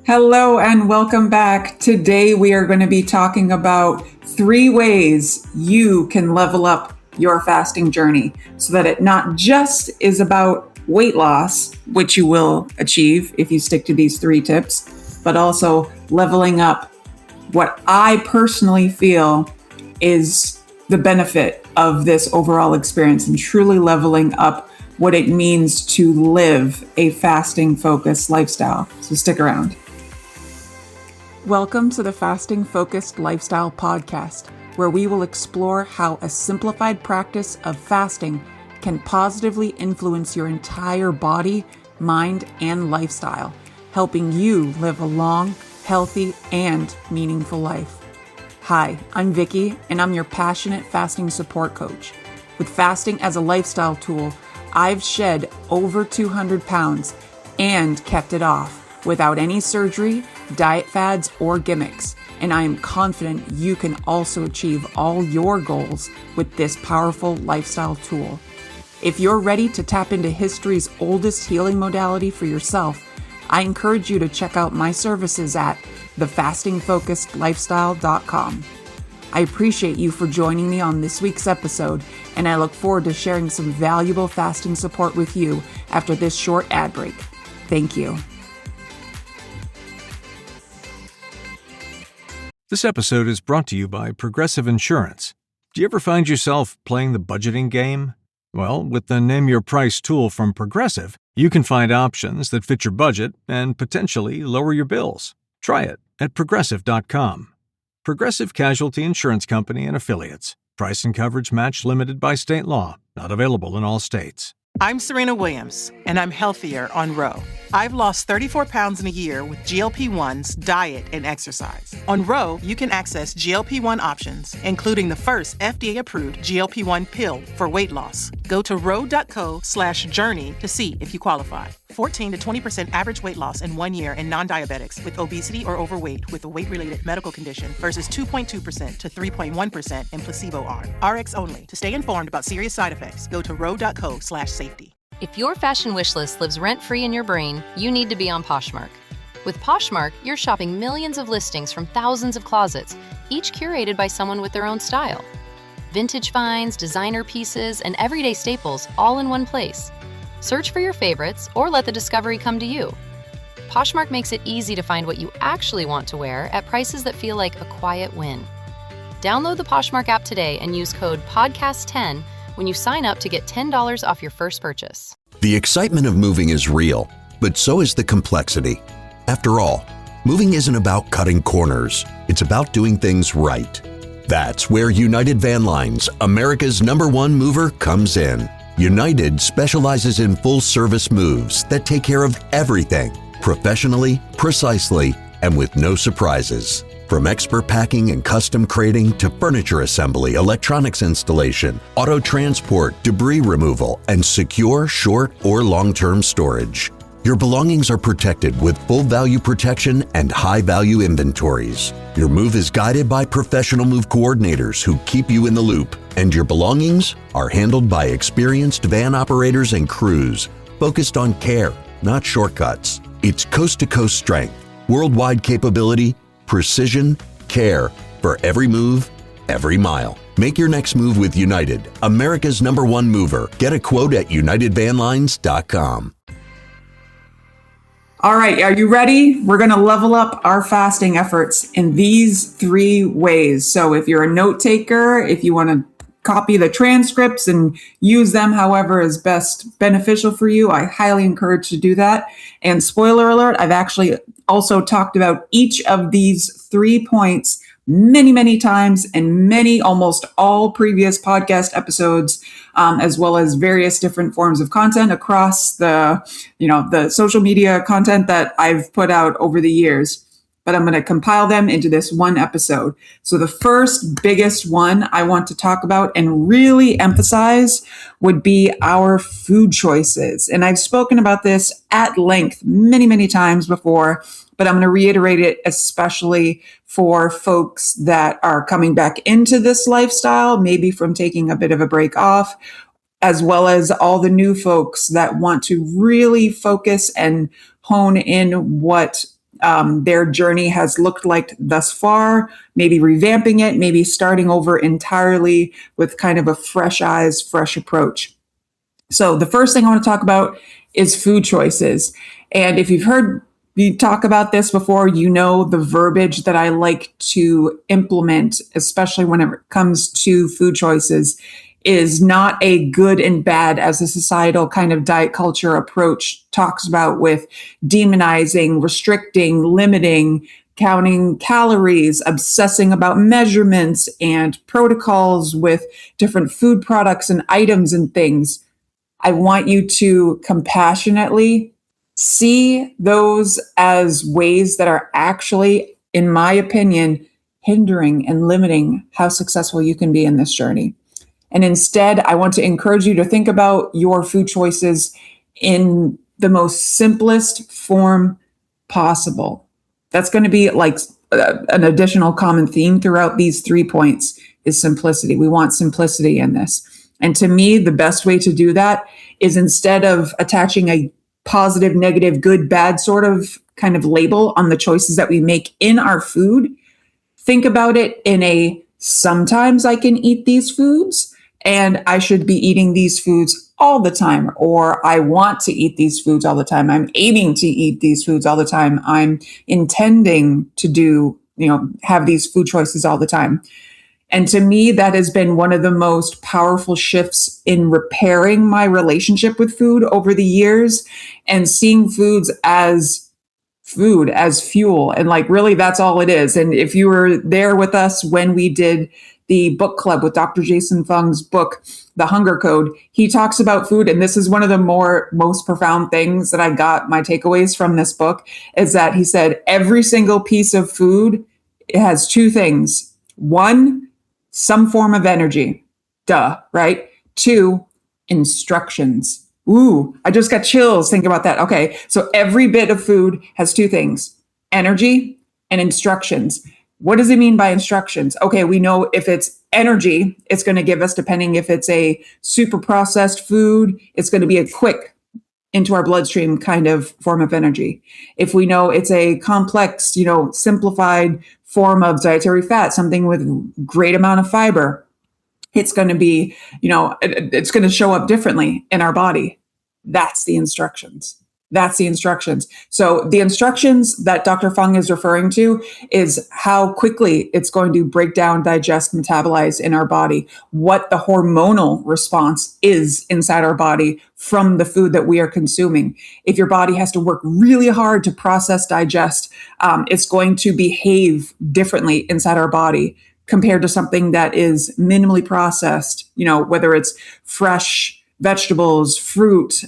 Hello and welcome back. Today we are going to be talking about 3 ways you can level up your fasting journey so that it not just is about weight loss, which you will achieve if you stick to these 3 tips, but also leveling up what I personally feel is the benefit of this overall experience and truly leveling up what it means to live a fasting focused lifestyle. So stick around. Welcome to the Fasting Focused Lifestyle Podcast, where we will explore how a simplified practice of fasting can positively influence your entire body, mind, and lifestyle, helping you live a long, healthy, and meaningful life. Hi, I'm Vicky, and I'm your passionate fasting support coach. With fasting as a lifestyle tool, I've shed over 200 pounds and kept it off without any surgery, diet fads, or gimmicks, and I am confident you can also achieve all your goals with this powerful lifestyle tool. If you're ready to tap into history's oldest healing modality for yourself, I encourage you to check out my services at thefastingfocusedlifestyle.com. I appreciate you for joining me on this week's episode, and I look forward to sharing some valuable fasting support with you after this short ad break. Thank you. This episode is brought to you by Progressive Insurance. Do you ever find yourself playing the budgeting game? Well, with the Name Your Price tool from Progressive, you can find options that fit your budget and potentially lower your bills. Try it at Progressive.com. Progressive Casualty Insurance Company and Affiliates. Price and coverage match limited by state law. Not available in all states. I'm Serena Williams, and I'm healthier on Ro. I've lost 34 pounds in a year with GLP-1s, diet, and exercise. On Ro, you can access GLP-1 options, including the first FDA-approved GLP-1 pill for weight loss. Go to ro.co/journey to see if you qualify. 14 to 20% average weight loss in 1 year in non-diabetics with obesity or overweight with a weight-related medical condition versus 2.2% to 3.1% in placebo arm. RX only. To stay informed about serious side effects, go to ro.co/safety. If your fashion wish list lives rent-free in your brain, you need to be on Poshmark. With Poshmark, you're shopping millions of listings from thousands of closets, each curated by someone with their own style. Vintage finds, designer pieces, and everyday staples all in one place. Search for your favorites or let the discovery come to you. Poshmark makes it easy to find what you actually want to wear at prices that feel like a quiet win. Download the Poshmark app today and use code PODCAST10 when you sign up to get $10 off your first purchase. The excitement of moving is real, but so is the complexity. After all, moving isn't about cutting corners. It's about doing things right. That's where United Van Lines, America's #1 mover, comes in. United specializes in full-service moves that take care of everything, professionally, precisely, and with no surprises. From expert packing and custom crating to furniture assembly, electronics installation, auto transport, debris removal, and secure short or long-term storage. Your belongings are protected with full value protection and high value inventories. Your move is guided by professional move coordinators who keep you in the loop, and your belongings are handled by experienced van operators and crews focused on care, not shortcuts. It's coast-to-coast strength, worldwide capability, precision, care for every move, every mile. Make your next move with United, America's #1 mover. Get a quote at UnitedVanLines.com. All right, are you ready? We're going to level up our fasting efforts in these 3 ways. So if you're a note taker, if you want to copy the transcripts and use them however is best beneficial for you, I highly encourage you to do that. And spoiler alert, I've actually also talked about each of these 3 points many, many times in almost all previous podcast episodes, as well as various different forms of content across the social media content that I've put out over the years. But I'm going to compile them into this one episode. So the first biggest one I want to talk about and really emphasize would be our food choices. And I've spoken about this at length many, many times before, but I'm going to reiterate it, especially for folks that are coming back into this lifestyle, maybe from taking a bit of a break off, as well as all the new folks that want to really focus and hone in what their journey has looked like thus far, maybe revamping it, maybe starting over entirely with kind of a fresh eyes, fresh approach. So the first thing I want to talk about is food choices. And if you've heard me talk about this before, you know the verbiage that I like to implement, especially when it comes to food choices, is not a good and bad as a societal kind of diet culture approach talks about, with demonizing, restricting, limiting, counting calories, obsessing about measurements and protocols with different food products and items and things. I want you to compassionately see those as ways that are actually, in my opinion, hindering and limiting how successful you can be in this journey. And instead, I want to encourage you to think about your food choices in the most simplest form possible. That's going to be like an additional common theme throughout these 3 points is simplicity. We want simplicity in this. And to me, the best way to do that is, instead of attaching a positive, negative, good, bad sort of kind of label on the choices that we make in our food, think about it in a sometimes I can eat these foods and I should be eating these foods all the time, or I want to eat these foods all the time. I'm aiming to eat these foods all the time. I'm intending to have these food choices all the time. And to me, that has been one of the most powerful shifts in repairing my relationship with food over the years, and seeing foods as food, as fuel. And like, really, that's all it is. And if you were there with us when we did the book club with Dr. Jason Fung's book, The Hunger Code, he talks about food. And this is one of the most profound things that I got my takeaways from this book, is that he said every single piece of food, it has 2 things. 1, some form of energy. Duh, right? 2, instructions. Ooh, I just got chills thinking about that. Okay, so every bit of food has 2 things, energy and instructions. What does it mean by instructions? Okay, we know if it's energy, it's going to give us, depending if it's a super processed food, it's going to be a quick into our bloodstream kind of form of energy. If we know it's a complex, simplified form of dietary fat, something with great amount of fiber, it's going to be, it's going to show up differently in our body. That's the instructions. That's the instructions. So the instructions that Dr. Fung is referring to is how quickly it's going to break down, digest, metabolize in our body, what the hormonal response is inside our body from the food that we are consuming. If your body has to work really hard to process, digest, it's going to behave differently inside our body compared to something that is minimally processed, whether it's fresh vegetables, fruit,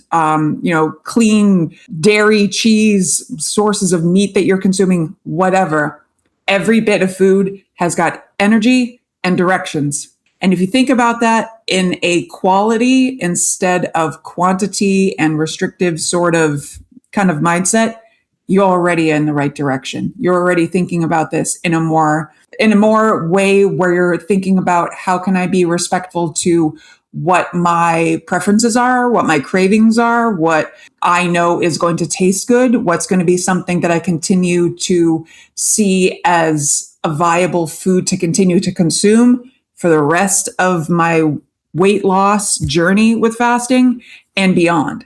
clean dairy, cheese, sources of meat that you're consuming, whatever. Every bit of food has got energy and directions. And if you think about that in a quality instead of quantity and restrictive sort of kind of mindset, you're already in the right direction. You're already thinking about this in a more way where you're thinking about, how can I be respectful to what my preferences are, what my cravings are, what I know is going to taste good, what's going to be something that I continue to see as a viable food to continue to consume for the rest of my weight loss journey with fasting and beyond.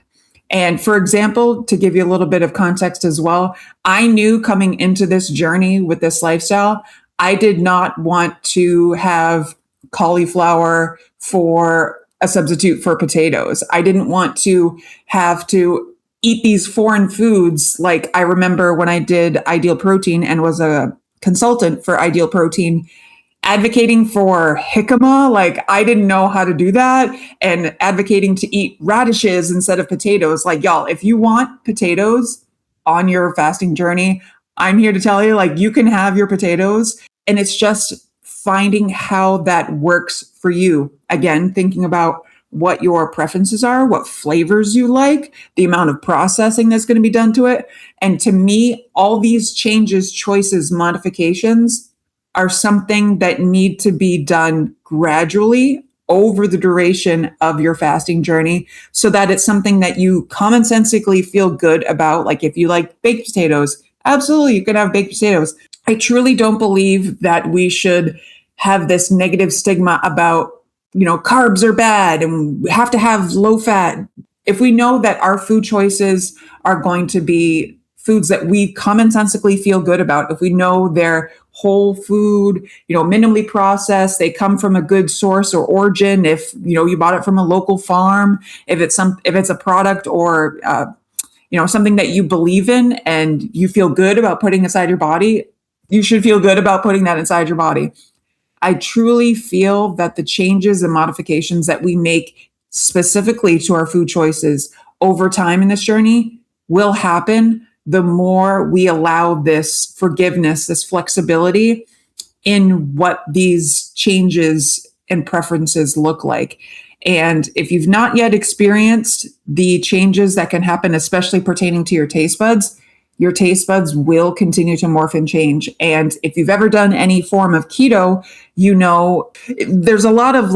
And for example, to give you a little bit of context as well, I knew coming into this journey with this lifestyle, I did not want to have cauliflower for a substitute for potatoes. I didn't want to have to eat these foreign foods. Like, I remember when I did Ideal Protein and was a consultant for Ideal Protein, advocating for jicama, like I didn't know how to do that, and advocating to eat radishes instead of potatoes. Like, y'all, if you want potatoes on your fasting journey, I'm here to tell you, like, you can have your potatoes, and it's just finding how that works for you. Again, thinking about what your preferences are, what flavors you like, the amount of processing that's going to be done to it. And to me, all these changes, choices, modifications are something that need to be done gradually over the duration of your fasting journey, so that it's something that you commonsensically feel good about. Like, if you like baked potatoes, Absolutely, you can have baked potatoes. I truly don't believe that we should have this negative stigma about, carbs are bad and we have to have low fat. If we know that our food choices are going to be foods that we commonsensically feel good about, if we know they're whole food, minimally processed, they come from a good source or origin, if you bought it from a local farm, if it's a product or something that you believe in and you feel good about putting inside your body, you should feel good about putting that inside your body. I truly feel that the changes and modifications that we make specifically to our food choices over time in this journey will happen the more we allow this forgiveness, this flexibility in what these changes and preferences look like. And if you've not yet experienced the changes that can happen, especially pertaining to your taste buds will continue to morph and change. And if you've ever done any form of keto, there's a lot of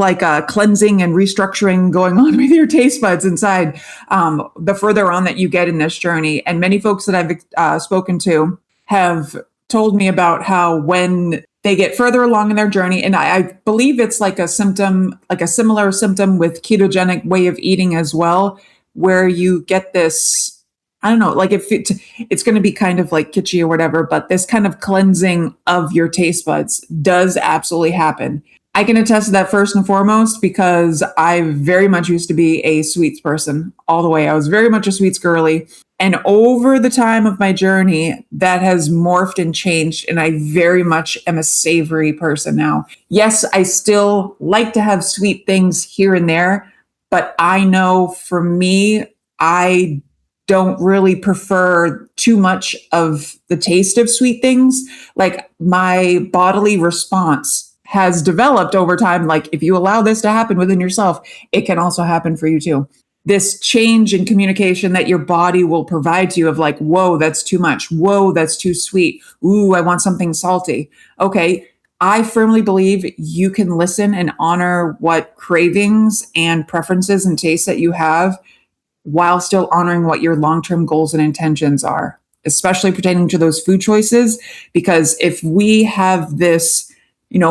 cleansing and restructuring going on with your taste buds inside the further on that you get in this journey. And many folks that I've spoken to have told me about how when they get further along in their journey, and I believe it's like a symptom, like a similar symptom with ketogenic way of eating as well, where you get this, I don't know, like if it's going to be kind of like kitschy or whatever, but this kind of cleansing of your taste buds does absolutely happen. I can attest to that first and foremost because I very much used to be a sweets person all the way. I was very much a sweets girly. And over the time of my journey, that has morphed and changed. And I very much am a savory person now. Yes, I still like to have sweet things here and there, but I know for me, I don't really prefer too much of the taste of sweet things. Like my bodily response has developed over time. Like if you allow this to happen within yourself, it can also happen for you too. This change in communication that your body will provide to you of like, whoa, that's too much. Whoa, that's too sweet. Ooh, I want something salty. Okay. I firmly believe you can listen and honor what cravings and preferences and tastes that you have while still honoring what your long-term goals and intentions are, especially pertaining to those food choices. Because if we have this,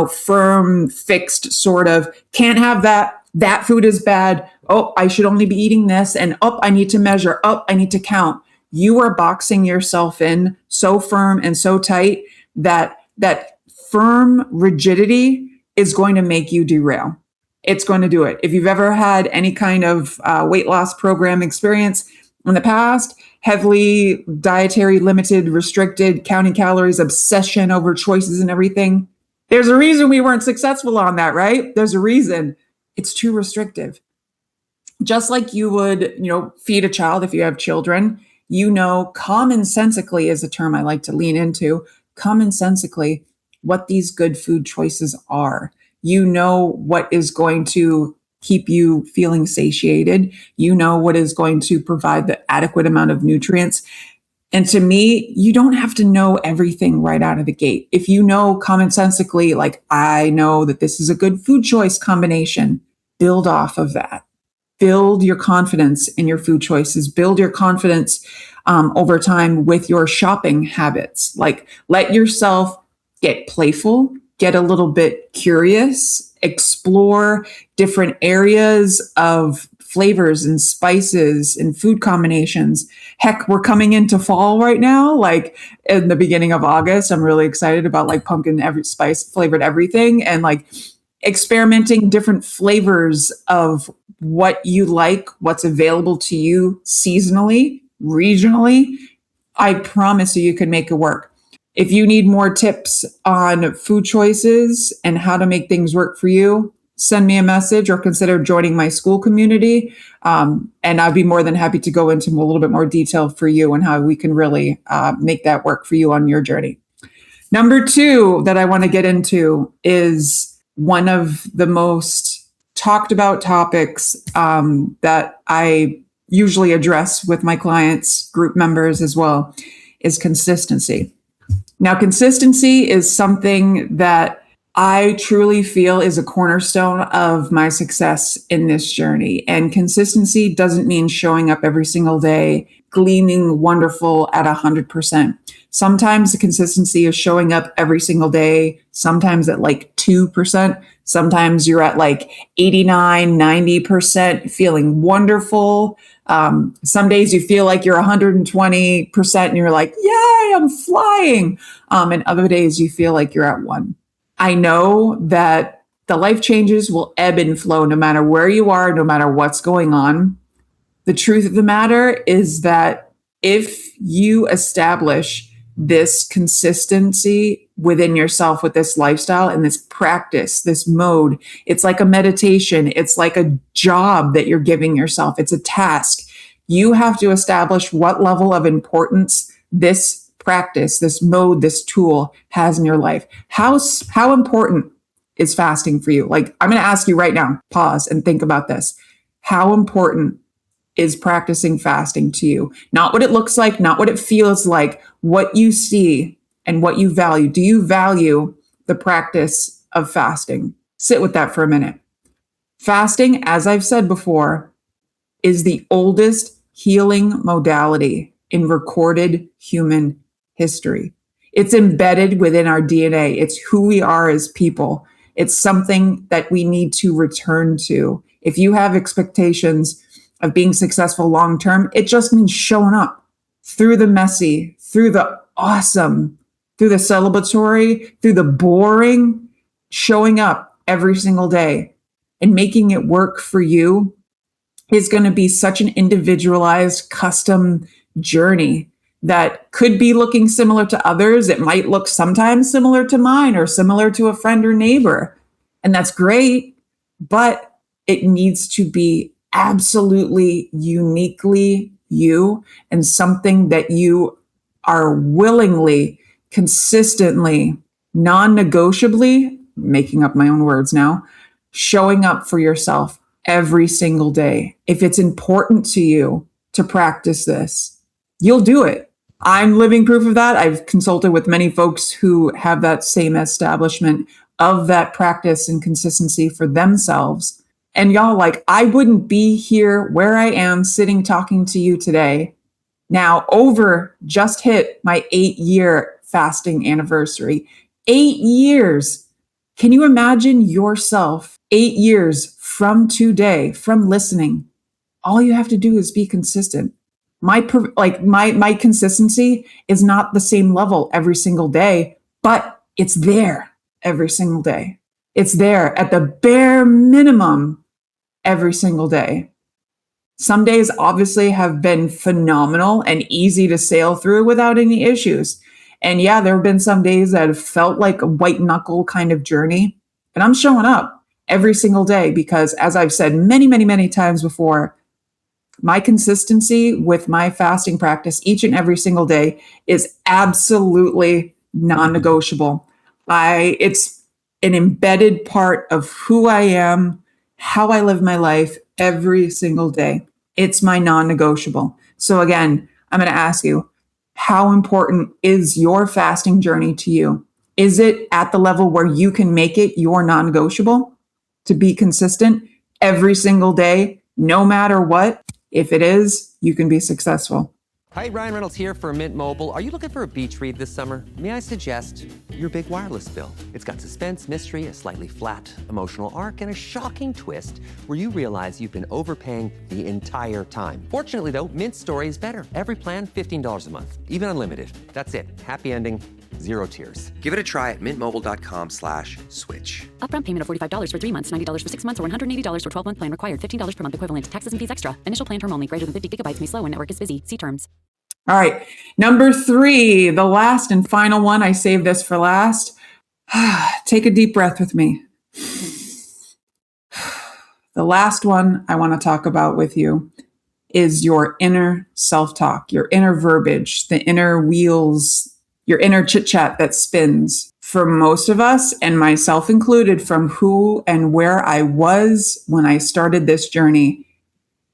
firm, fixed sort of, can't have that food is bad. Oh, I should only be eating this. And I need to measure. I need to count. You are boxing yourself in so firm and so tight that firm rigidity is going to make you derail. It's going to do it. If you've ever had any kind of weight loss program experience in the past, heavily dietary, limited, restricted, counting calories, obsession over choices and everything, there's a reason we weren't successful on that, right? There's a reason. It's too restrictive. Just like you would, feed a child if you have children, commonsensically is a term I like to lean into, commonsensically, what these good food choices are. What is going to keep you feeling satiated. What is going to provide the adequate amount of nutrients. And to me, you don't have to know everything right out of the gate. If you know commonsensically, like I know that this is a good food choice combination, build off of that. Build your confidence in your food choices. Build your confidence over time with your shopping habits. Like let yourself get playful. Get a little bit curious, explore different areas of flavors and spices and food combinations. Heck, we're coming into fall right now, like in the beginning of August. I'm really excited about like pumpkin spice flavored everything and like experimenting different flavors of what you like, what's available to you seasonally, regionally. I promise you can make it work. If you need more tips on food choices and how to make things work for you, send me a message or consider joining my school community. And I'd be more than happy to go into a little bit more detail for you and how we can really make that work for you on your journey. Number 2 that I want to get into is one of the most talked about topics that I usually address with my clients, group members as well, is consistency. Now, consistency is something that I truly feel is a cornerstone of my success in this journey. And consistency doesn't mean showing up every single day, gleaming wonderful at 100%. Sometimes the consistency is showing up every single day, sometimes at like 2%. Sometimes you're at like 89, 90%, feeling wonderful. Some days you feel like you're 120% and you're like, yay, I'm flying. And other days you feel like you're at 1. I know that the life changes will ebb and flow no matter where you are, no matter what's going on. The truth of the matter is that if you establish this consistency within yourself with this lifestyle and this practice, this mode, it's like a meditation. It's like a job that you're giving yourself. It's a task. You have to establish what level of importance this practice, this mode, this tool has in your life. How important is fasting for you? Like, I'm going to ask you right now, pause and think about this. How important is practicing fasting to you? Not what it looks like, not what it feels like, what you see and what you value. Do you value the practice of fasting? Sit with that for a minute. Fasting, as I've said before, is the oldest healing modality in recorded human history. It's embedded within our DNA. It's who we are as people. It's something that we need to return to. If you have expectations of being successful long-term, it just means showing up through the messy, through the awesome, through the celebratory, through the boring, showing up every single day and making it work for you is going to be such an individualized, custom journey that could be looking similar to others. It might look sometimes similar to mine or similar to a friend or neighbor. And that's great, but it needs to be absolutely uniquely you and something that you are willingly, consistently, non-negotiably, making up my own words now, showing up for yourself every single day. If it's important to you to practice this, you'll do it. I'm living proof of that. I've consulted with many folks who have that same establishment of that practice and consistency for themselves. And y'all, like, I wouldn't be here where I am sitting talking to you today. Now, just hit my 8-year fasting anniversary. 8 years. Can you imagine yourself 8 years from today, from listening? All you have to do is be consistent. My consistency is not the same level every single day, but it's there every single day. It's there at the bare minimum every single day. Some days obviously have been phenomenal and easy to sail through without any issues. And yeah, there have been some days that have felt like a white knuckle kind of journey. And I'm showing up every single day because, as I've said many, many, many times before, my consistency with my fasting practice each and every single day is absolutely non-negotiable. It's an embedded part of who I am, how I live my life every single day. It's my non-negotiable. So again, I'm going to ask you, how important is your fasting journey to you? Is it at the level where you can make it your non-negotiable to be consistent every single day, no matter what? If it is, you can be successful. Hi, Ryan Reynolds here for Mint Mobile. Are you looking for a beach read this summer? May I suggest your big wireless bill? It's got suspense, mystery, a slightly flat, emotional arc, and a shocking twist where you realize you've been overpaying the entire time. Fortunately, though, Mint's story is better. Every plan, $15 a month, even unlimited. That's it. Happy ending. Zero tears. Give it a try at mintmobile.com/switch. Upfront payment of $45 for 3 months, $90 for 6 months, or $180 for 12-month plan required. $15 per month equivalent. Taxes and fees extra. Initial plan term only. Greater than 50 gigabytes may slow when network is busy. See terms. All right. Number 3, the last and final one. I saved this for last. Take a deep breath with me. The last one I want to talk about with you is your inner self-talk, your inner verbiage, the inner wheels, your inner chit-chat that spins. For most of us, and myself included, from who and where I was when I started this journey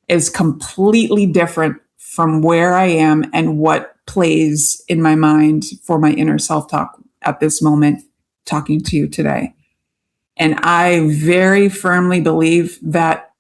is completely different from where I am and what plays in my mind for my inner self-talk at this moment, talking to you today. And I very firmly believe that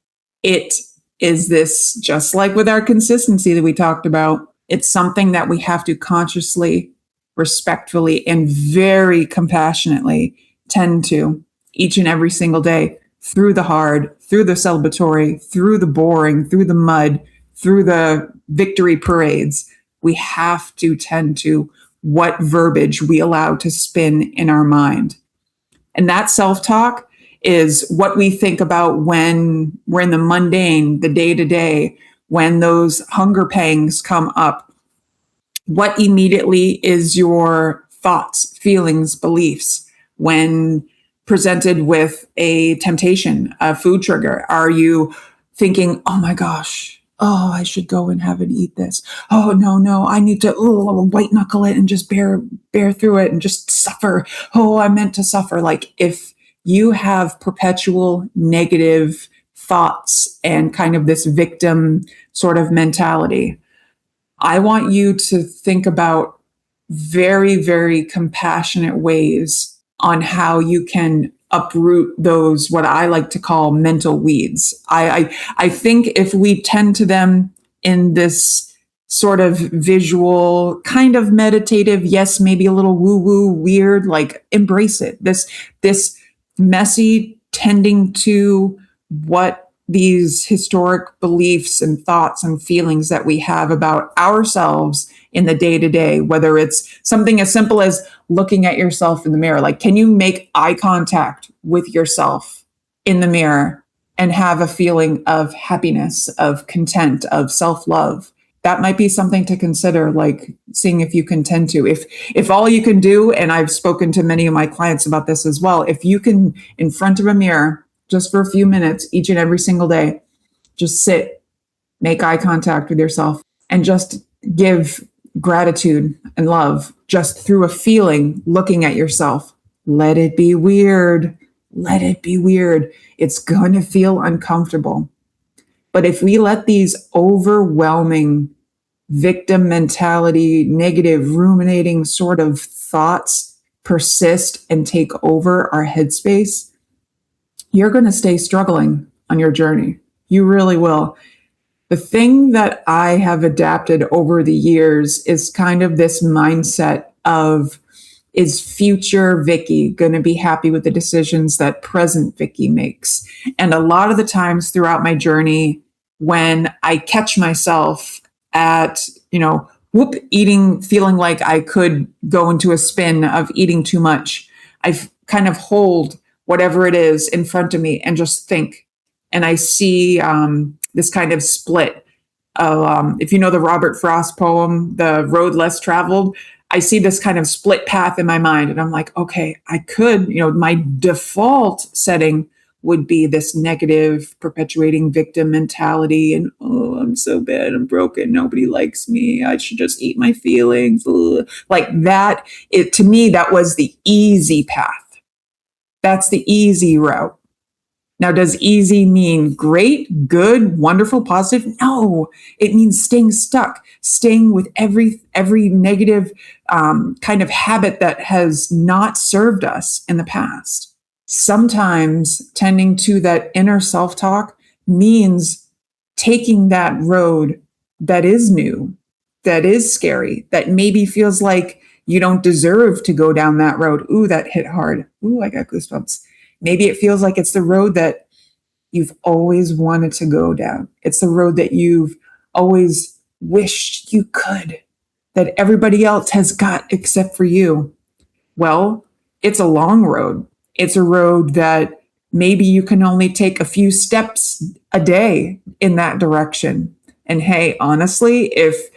it is this, just like with our consistency that we talked about, it's something that we have to consciously respectfully and very compassionately tend to each and every single day, through the hard, through the celebratory, through the boring, through the mud, through the victory parades. We have to tend to what verbiage we allow to spin in our mind. And that self-talk is what we think about when we're in the mundane, the day-to-day, when those hunger pangs come up. What immediately is your thoughts, feelings, beliefs when presented with a temptation, a food trigger? Are you thinking, oh my gosh, oh, I should go and have and eat this. Oh, no, I need to white knuckle it and just bear through it and just suffer. Oh, I meant to suffer. Like, if you have perpetual negative thoughts and kind of this victim sort of mentality, I want you to think about very, very compassionate ways on how you can uproot those, what I like to call mental weeds. I think if we tend to them in this sort of visual, kind of meditative, yes, maybe a little woo-woo, weird, like, embrace it. This messy tending to what these historic beliefs and thoughts and feelings that we have about ourselves in the day-to-day, whether it's something as simple as looking at yourself in the mirror. Like, can you make eye contact with yourself in the mirror and have a feeling of happiness, of content, of self-love? That might be something to consider, like seeing if you can tend to. If all you can do, and I've spoken to many of my clients about this as well, if you can, in front of a mirror, just for a few minutes each and every single day, just sit, make eye contact with yourself, and just give gratitude and love just through a feeling, looking at yourself. Let it be weird. Let it be weird. It's going to feel uncomfortable. But if we let these overwhelming victim mentality, negative, ruminating sort of thoughts persist and take over our headspace, you're going to stay struggling on your journey. You really will. The thing that I have adapted over the years is kind of this mindset of, is future Vicky going to be happy with the decisions that present Vicky makes? And a lot of the times throughout my journey, when I catch myself at, eating, feeling like I could go into a spin of eating too much, I kind of hold whatever it is in front of me and just think. And I see this kind of split. If you know the Robert Frost poem, The Road Less Traveled, I see this kind of split path in my mind. And I'm like, okay, I could, my default setting would be this negative, perpetuating victim mentality. And, oh, I'm so bad, I'm broken, nobody likes me, I should just eat my feelings. Ugh. Like that, to me, that was the easy path. That's the easy route. Now, does easy mean great, good, wonderful, positive? No, it means staying stuck, staying with every negative kind of habit that has not served us in the past. Sometimes tending to that inner self-talk means taking that road that is new, that is scary, that maybe feels like you don't deserve to go down that road. Ooh, that hit hard. Ooh, I got goosebumps. Maybe it feels like it's the road that you've always wanted to go down. It's the road that you've always wished you could, that everybody else has got except for you. Well, it's a long road. It's a road that maybe you can only take a few steps a day in that direction. And hey, honestly, if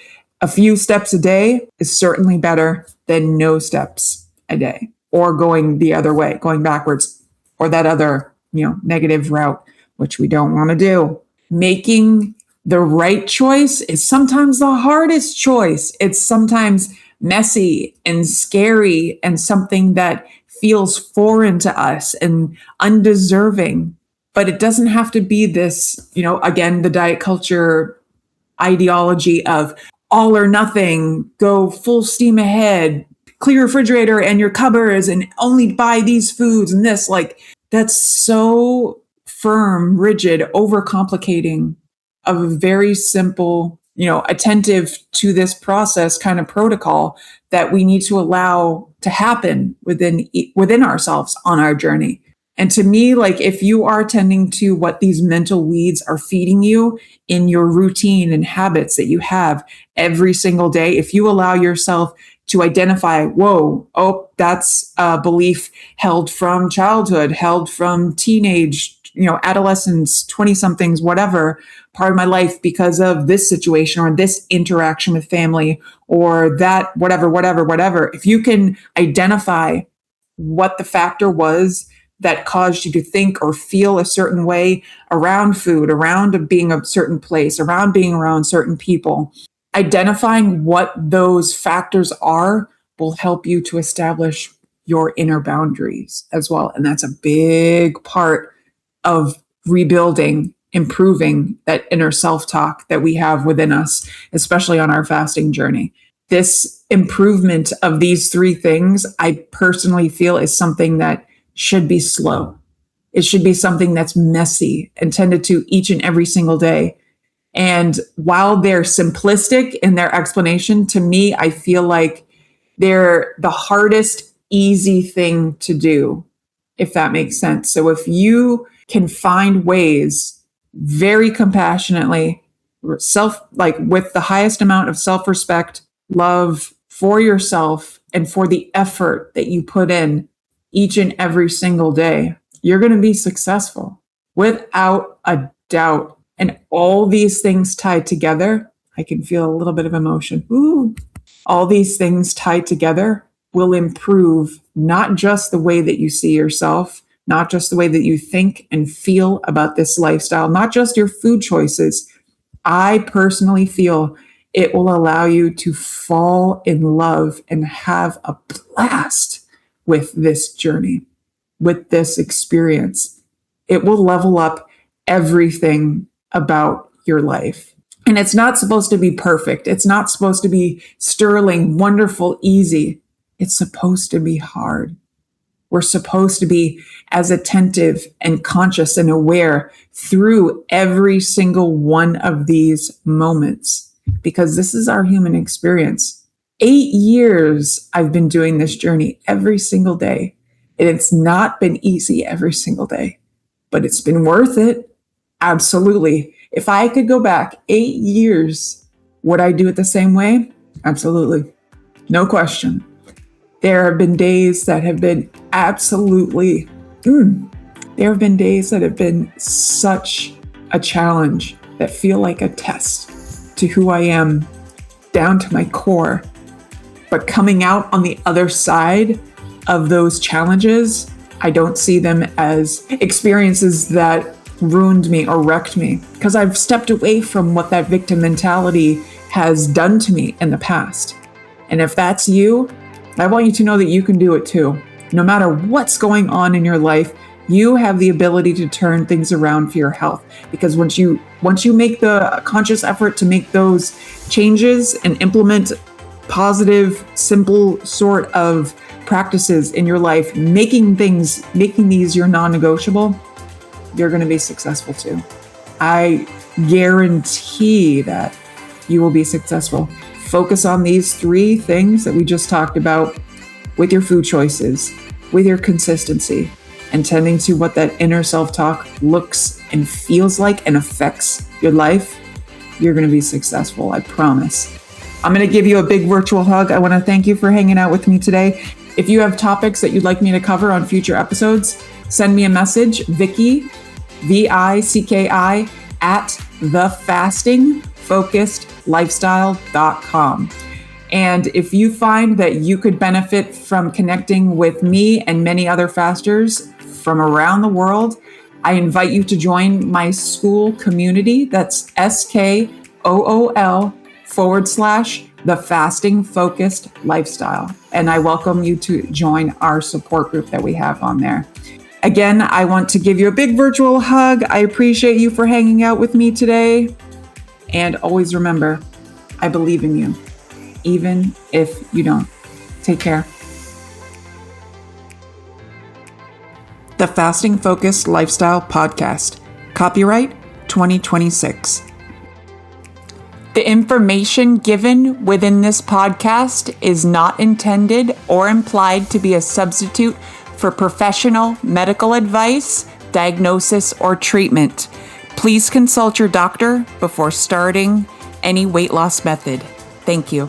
a few steps a day is certainly better than no steps a day, or going the other way, going backwards, or that other, negative route, which we don't want to do. Making the right choice is sometimes the hardest choice. It's sometimes messy and scary and something that feels foreign to us and undeserving. But it doesn't have to be this, again, the diet culture ideology of all or nothing, go full steam ahead, clear your refrigerator and your cupboards and only buy these foods and this. Like, that's so firm, rigid, overcomplicating of a very simple attentive to this process kind of protocol that we need to allow to happen within ourselves on our journey. And to me, like, if you are tending to what these mental weeds are feeding you in your routine and habits that you have every single day, if you allow yourself to identify, that's a belief held from childhood, held from teenage, adolescence, 20 somethings, whatever part of my life because of this situation or this interaction with family or that, whatever. If you can identify what the factor was that caused you to think or feel a certain way around food, around being a certain place, around being around certain people, identifying what those factors are will help you to establish your inner boundaries as well. And that's a big part of rebuilding, improving that inner self-talk that we have within us, especially on our fasting journey. This improvement of these three things, I personally feel, is something that should be slow. It should be something that's messy and tended to each and every single day. And while they're simplistic in their explanation, to me, I feel like they're the hardest, easy thing to do, if that makes sense. So if you can find ways very compassionately, with the highest amount of self-respect, love for yourself and for the effort that you put in each and every single day, you're going to be successful without a doubt. And all these things tied together, I can feel a little bit of emotion. Ooh. All these things tied together will improve not just the way that you see yourself, not just the way that you think and feel about this lifestyle, not just your food choices. I personally feel it will allow you to fall in love and have a blast with this journey, with this experience. It will level up everything about your life. And it's not supposed to be perfect. It's not supposed to be sterling, wonderful, easy. It's supposed to be hard. We're supposed to be as attentive and conscious and aware through every single one of these moments, because this is our human experience. 8 years I've been doing this journey every single day, and it's not been easy every single day, but it's been worth it. Absolutely. If I could go back 8 years, would I do it the same way? Absolutely. No question. There have been days that have been absolutely, there have been days that have been such a challenge that feel like a test to who I am down to my core. But coming out on the other side of those challenges, I don't see them as experiences that ruined me or wrecked me, because I've stepped away from what that victim mentality has done to me in the past. And if that's you, I want you to know that you can do it too. No matter what's going on in your life, you have the ability to turn things around for your health. Because once you make the conscious effort to make those changes and implement positive, simple sort of practices in your life, making these your non-negotiable, you're going to be successful too. I guarantee that you will be successful. Focus on these three things that we just talked about with your food choices, with your consistency, and tending to what that inner self-talk looks and feels like and affects your life. You're going to be successful, I promise. I'm going to give you a big virtual hug. I want to thank you for hanging out with me today. If you have topics that you'd like me to cover on future episodes, send me a message, Vicki, VICKI, at thefastingfocusedlifestyle.com. And if you find that you could benefit from connecting with me and many other fasters from around the world, I invite you to join my school community. That's SKOOL/The Fasting Focused Lifestyle. And I welcome you to join our support group that we have on there. Again, I want to give you a big virtual hug. I appreciate you for hanging out with me today. And always remember, I believe in you, even if you don't. Take care. The Fasting Focused Lifestyle Podcast. Copyright 2026. The information given within this podcast is not intended or implied to be a substitute for professional medical advice, diagnosis, or treatment. Please consult your doctor before starting any weight loss method. Thank you.